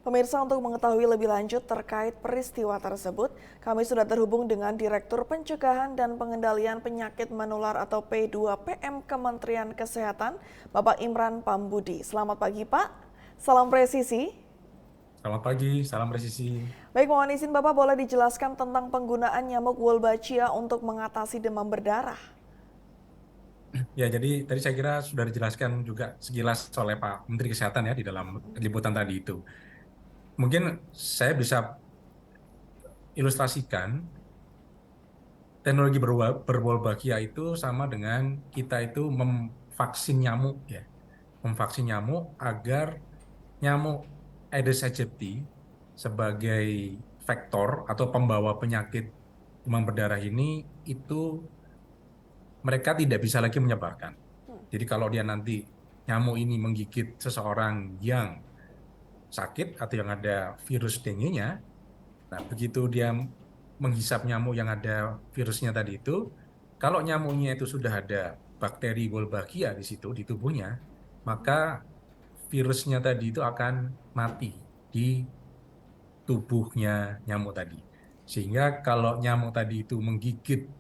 Pemirsa, untuk mengetahui lebih lanjut terkait peristiwa tersebut, kami sudah terhubung dengan Direktur Pencegahan dan Pengendalian Penyakit Menular atau P2PM Kementerian Kesehatan, Bapak Imran Pambudi. Selamat pagi, Pak. Salam presisi. Selamat pagi, salam presisi. Baik, mohon izin Bapak boleh dijelaskan tentang penggunaan nyamuk Wolbachia untuk mengatasi demam berdarah. Ya, jadi tadi saya kira sudah dijelaskan juga sekilas oleh Pak Menteri Kesehatan ya di dalam liputan tadi itu. Mungkin saya bisa ilustrasikan teknologi berwolbachia itu sama dengan kita itu memvaksin nyamuk ya. Memvaksin nyamuk agar nyamuk Aedes aegypti sebagai vektor atau pembawa penyakit demam berdarah ini itu mereka tidak bisa lagi menyebarkan. Jadi kalau dia nanti nyamuk ini menggigit seseorang yang sakit atau yang ada virus dengue-nya, nah begitu dia menghisap nyamuk yang ada virusnya tadi itu, kalau nyamuknya itu sudah ada bakteri Wolbachia di situ di tubuhnya, maka virusnya tadi itu akan mati di tubuhnya nyamuk tadi. Sehingga kalau nyamuk tadi itu menggigit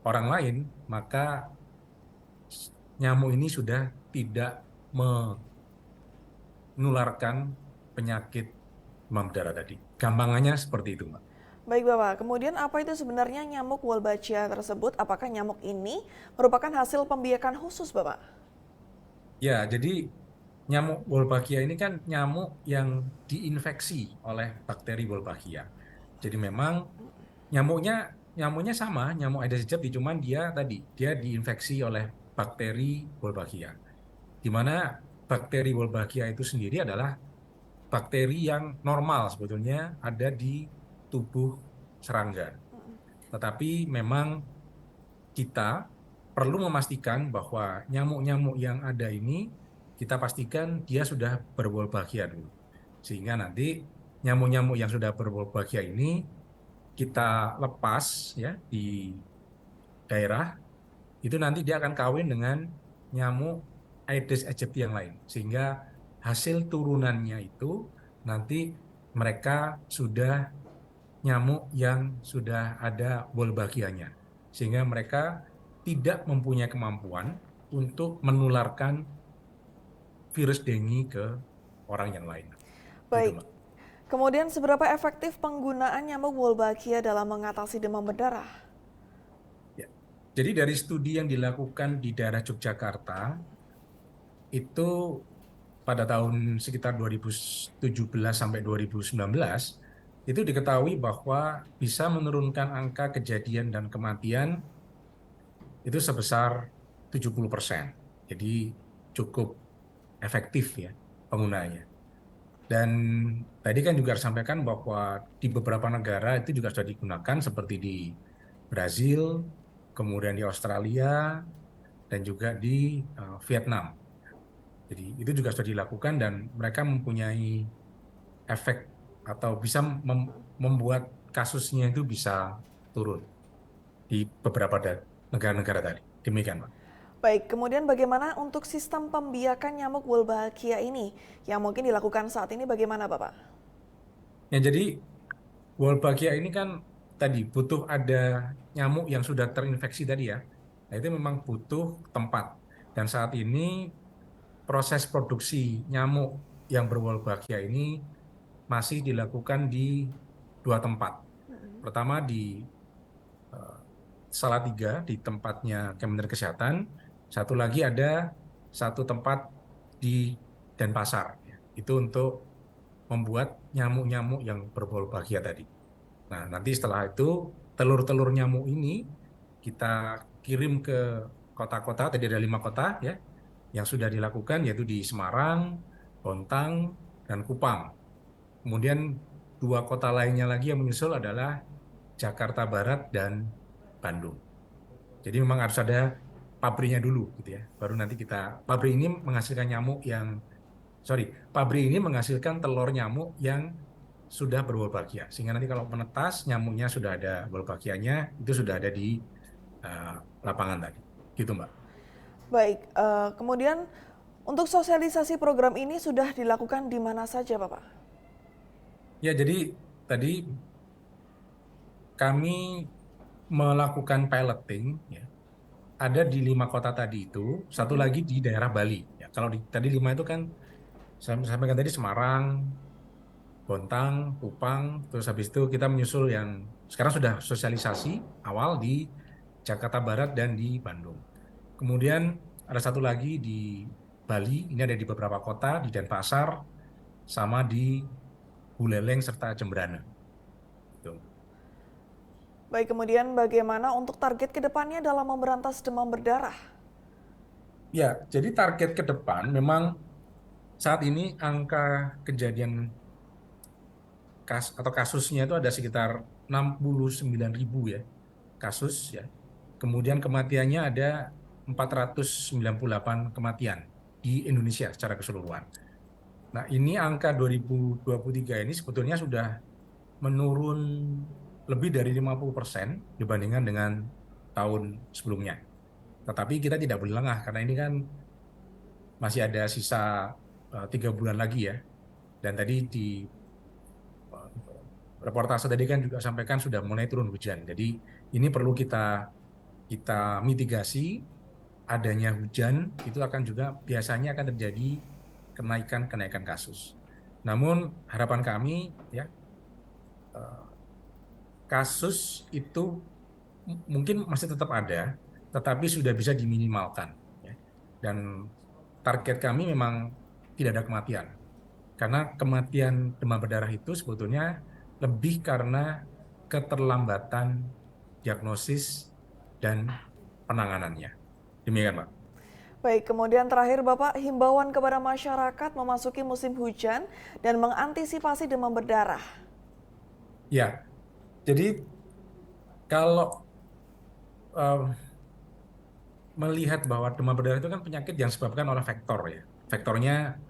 orang lain, maka nyamuk ini sudah tidak menularkan penyakit demam berdarah tadi. Gampangannya seperti itu, Mbak. Baik Bapak, kemudian apa itu sebenarnya nyamuk Wolbachia tersebut? Apakah nyamuk ini merupakan hasil pembiakan khusus Bapak? Ya, jadi nyamuk Wolbachia ini kan nyamuk yang diinfeksi oleh bakteri Wolbachia. Jadi memang nyamuknya nyamuknya sama, nyamuk Aedes aegypti, cuman dia diinfeksi oleh bakteri Wolbachia. Di mana bakteri Wolbachia itu sendiri adalah bakteri yang normal sebetulnya ada di tubuh serangga. Tetapi memang kita perlu memastikan bahwa nyamuk-nyamuk yang ada ini kita pastikan dia sudah berwolbachia dulu. Sehingga nanti nyamuk-nyamuk yang sudah berwolbachia ini kita lepas ya di daerah itu nanti dia akan kawin dengan nyamuk Aedes aegypti yang lain. Sehingga hasil turunannya itu nanti mereka sudah nyamuk yang sudah ada Wolbachia-nya. Sehingga mereka tidak mempunyai kemampuan untuk menularkan virus dengue ke orang yang lain. Gitu, Baik, Mbak. kemudian seberapa efektif penggunaan nyamuk Wolbachia dalam mengatasi demam berdarah? Ya. Jadi dari studi yang dilakukan di daerah Yogyakarta, itu pada tahun sekitar 2017 sampai 2019, itu diketahui bahwa bisa menurunkan angka kejadian dan kematian itu sebesar 70%. Jadi cukup efektif ya penggunaannya. Dan tadi kan juga disampaikan bahwa di beberapa negara itu juga sudah digunakan seperti di Brazil, kemudian di Australia, dan juga di Vietnam. Jadi itu juga sudah dilakukan dan mereka mempunyai efek atau bisa membuat kasusnya itu bisa turun di beberapa negara-negara tadi. Demikian, Pak. Baik, kemudian bagaimana untuk sistem pembiakan nyamuk Wolbachia ini yang mungkin dilakukan saat ini bagaimana Bapak? Ya, jadi Wolbachia ini kan tadi butuh ada nyamuk yang sudah terinfeksi tadi ya. Nah, itu memang butuh tempat. Dan saat ini proses produksi nyamuk yang berwolbachia ini masih dilakukan di dua tempat. Pertama di eh, Salatiga, di tempatnya Kementerian Kesehatan. Satu lagi ada satu tempat di Denpasar. Ya. Itu untuk membuat nyamuk-nyamuk yang berwolbachia tadi. Nah, nanti setelah itu telur-telur nyamuk ini kita kirim ke kota-kota, tadi ada 5 kota ya, yang sudah dilakukan yaitu di Semarang, Bontang, dan Kupang. Kemudian 2 kota lainnya lagi yang menyusul adalah Jakarta Barat dan Bandung. Jadi memang harus ada pabriknya dulu gitu ya. Baru nanti pabrik ini menghasilkan nyamuk yang, sorry, pabrik ini menghasilkan telur nyamuk yang sudah berwolbachia. Sehingga nanti kalau menetas nyamuknya sudah ada wolbachianya, itu sudah ada di eh, lapangan tadi. Gitu, Mbak. Baik, kemudian Untuk sosialisasi program ini sudah dilakukan di mana saja, Bapak? Ya, jadi tadi kami melakukan piloting, ya, ada di 5 kota tadi itu, satu Mm-mm. lagi di daerah Bali. Ya, kalau tadi 5 itu kan saya sampaikan tadi Semarang, Bontang, Kupang, terus habis itu kita menyusul yang sekarang sudah sosialisasi awal di Jakarta Barat dan di Bandung. Kemudian ada satu lagi di Bali, ini ada di beberapa kota, di Denpasar, sama di Buleleng serta Jembrana. Gitu. Baik, kemudian bagaimana untuk target ke depannya dalam memberantas demam berdarah? Ya, jadi target ke depan memang saat ini angka kejadian atau kasusnya itu ada sekitar 69.000 ya kasus ya. Kemudian kematiannya ada 498 kematian di Indonesia secara keseluruhan. Nah, ini angka 2023 ini sebetulnya sudah menurun lebih dari 50% dibandingkan dengan tahun sebelumnya. Tetapi kita tidak boleh lengah karena ini kan masih ada sisa 3 bulan lagi ya. Dan tadi di eh, reportase tadi kan juga sampaikan sudah mulai turun hujan. Jadi ini perlu kita kita mitigasi adanya hujan itu akan juga biasanya akan terjadi kenaikan kasus. Namun harapan kami ya eh, kasus itu mungkin masih tetap ada, tetapi sudah bisa diminimalkan. Ya. Dan target kami memang tidak ada kematian, karena kematian demam berdarah itu sebetulnya lebih karena keterlambatan diagnosis dan penanganannya. Demikian, Pak. Baik, kemudian terakhir Bapak, himbauan kepada masyarakat memasuki musim hujan dan mengantisipasi demam berdarah. Ya, jadi kalau eh, melihat bahwa demam berdarah itu kan penyakit yang disebabkan oleh vektor ya. Vektornya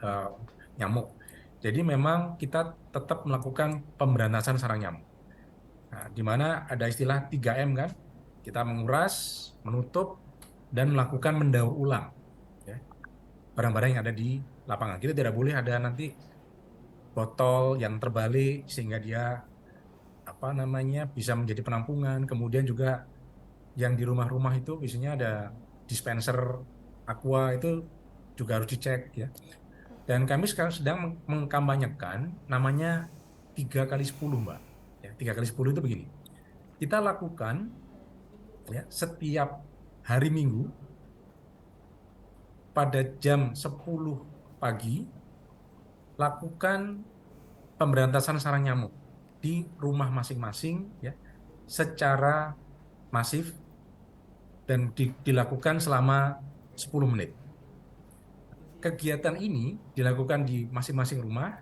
nyamuk. Jadi memang kita tetap melakukan pemberantasan sarang nyamuk. Nah, di mana ada istilah 3M kan? Kita menguras, menutup, dan melakukan mendaur ulang ya, barang-barang yang ada di lapangan. Kita tidak boleh ada nanti botol yang terbalik sehingga dia apa namanya bisa menjadi penampungan. Kemudian juga yang di rumah-rumah itu biasanya ada dispenser aqua itu juga harus dicek ya. Dan kami sekarang sedang mengkampanyekan namanya 3x10 Mbak. Ya, 3x10 itu begini. Kita lakukan ya setiap hari Minggu pada jam 10 pagi lakukan pemberantasan sarang nyamuk di rumah masing-masing ya secara masif dan dilakukan selama 10 menit. Kegiatan ini dilakukan di masing-masing rumah,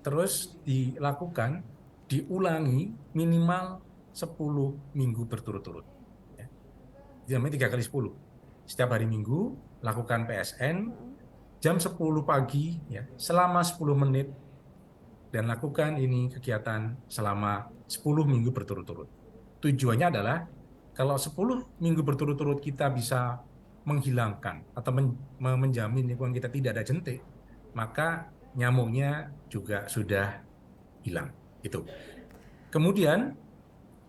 terus diulangi minimal 10 minggu berturut-turut. Ya. Itu namanya 3x10. Setiap hari Minggu, lakukan PSN, jam 10 pagi, ya, selama 10 menit, dan lakukan ini kegiatan selama 10 minggu berturut-turut. Tujuannya adalah, kalau 10 minggu berturut-turut kita bisa menghilangkan atau menjamin lingkungan kita tidak ada jentik, maka nyamuknya juga sudah hilang. Itu. Kemudian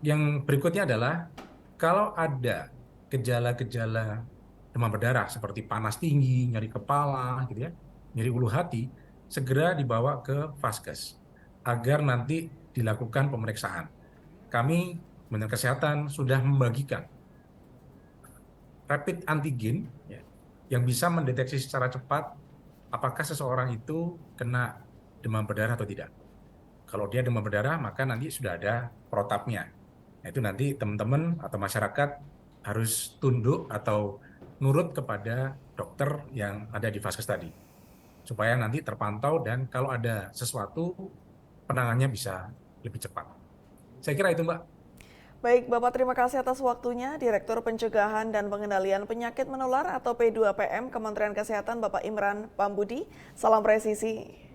yang berikutnya adalah kalau ada gejala-gejala demam berdarah seperti panas tinggi, nyeri kepala, gitu ya, nyeri ulu hati, segera dibawa ke Vaskes agar nanti dilakukan pemeriksaan. Kami, Kementerian Kesehatan, sudah membagikan rapid antigen ya, yang bisa mendeteksi secara cepat apakah seseorang itu kena demam berdarah atau tidak. Kalau dia demam berdarah, maka nanti sudah ada protapnya. Nah, itu nanti teman-teman atau masyarakat harus tunduk atau nurut kepada dokter yang ada di vaskes tadi. Supaya nanti terpantau dan kalau ada sesuatu, penanganannya bisa lebih cepat. Saya kira itu, Mbak. Baik, Bapak, terima kasih atas waktunya. Direktur Pencegahan dan Pengendalian Penyakit Menular atau P2PM Kementerian Kesehatan, Bapak Imran Pambudi. Salam presisi.